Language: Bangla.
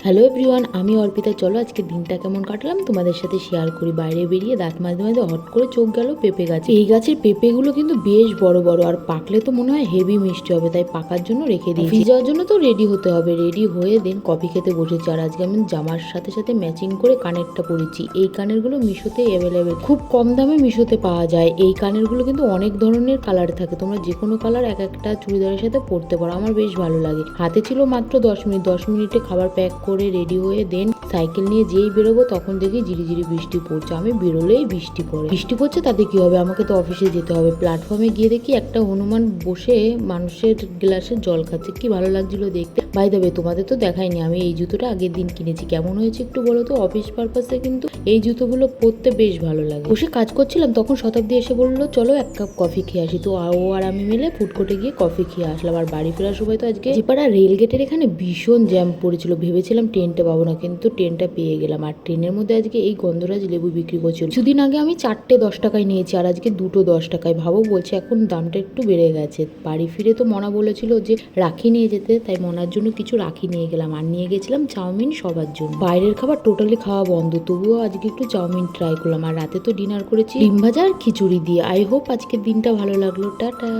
হ্যালো এভরিওয়ান, আমি অর্পিতা। চলো আজকে দিনটা কেমন কাটলাম তোমাদের সাথে শেয়ার করি। বাইরে বেরিয়ে দাঁত মাজতে মাজতে হট করে চোখ গেল পেঁপে গাছে। এই গাছের পেঁপেগুলো কিন্তু বেশ বড় বড়, আর পাকলে তো মনে হয় হেভি মিষ্টি হবে, তাই পাকার জন্য রেখে দিই। অফিস যাওয়ার জন্য তো রেডি হতে হবে। রেডি হয়ে দেন কফি খেতে বসেছি। আর আজকে আমি জামার সাথে সাথে ম্যাচিং করে কানেরটা পরেছি। এই কানেরগুলো মিশোতে অ্যাভেলেবেল, খুব কম দামে মিশোতে পাওয়া যায়। এই কানেরগুলো কিন্তু অনেক ধরনের কালার থাকে, তোমরা যে কোনো কালার এক একটা চুড়িদারের সাথে পরতে পারো। আমার বেশ ভালো লাগে। হাতে ছিল মাত্র 10 মিনিট। 10 মিনিটে খাবার প্যাক করে রেডি হয়ে দেন সাইকেল নিয়ে যেই বেরোবো তখন দেখি ঝিরিঝিরি বৃষ্টি পড়ছে। আমি বেরোলেই বৃষ্টি পড়ে। বৃষ্টি পড়ছে তাতে কি হবে, আমাকে তো অফিসে যেতে হবে। প্ল্যাটফর্মে গিয়ে দেখি একটা হনুমান বসে মানুষের গ্লাসে জল খাচ্ছে। কি ভালো লাগছিল দেখতে। বাই দ্য ওয়ে, তোমাদের তো দেখাইনি, আমি এই জুতোটা আগের দিন কিনেছি। কেমন হয়েছে একটু বলো তো। অফিস পারপাসে কিন্তু এই জুতোগুলো পরতে বেশ ভালো লাগে। বসে কাজ করছিলাম, তখন শতাব্দী এসে বললো চলো এক কাপ কফি খেয়ে আসি। তো ও আর আমি মিলে ফুডকোর্টে গিয়ে কফি খেয়ে আসলাম। আর বাড়ি ফেরার সময় তো আজকে জিপাড়া রেল গেটের এখানে ভীষণ জ্যাম পড়েছিল। ভেবেছিলাম ট্রেনটা পাবো না, কিন্তু ট্রেনটা পেয়ে গেলাম। আর ট্রেনের মধ্যে আজকে এই গন্ধরাজ লেবু বিক্রি করছিল। কিছুদিন আগে আমি 4টে 10 টাকায় নিয়েছি, আর আজকে 2টো 10 টাকায়। ভাবো, বলছে এখন দামটা একটু বেড়ে গেছে। বাড়ি ফিরে তো মনা বলেছিল যে রাখি নিয়ে যেতে, তাই মনার জন্য কিছু রাখি নিয়ে গেলাম। আর নিয়ে গেছিলাম চাউমিন সবার জন্য। বাইরের খাবার টোটালি খাওয়া বন্ধ, তবুও আজকে একটু চাউমিন ট্রাই করলাম। আর রাতে তো ডিনার করেছি ডিম ভাজা আর খিচুড়ি দিয়ে। আই হোপ আজকের দিনটা ভালো লাগলো। টাটা।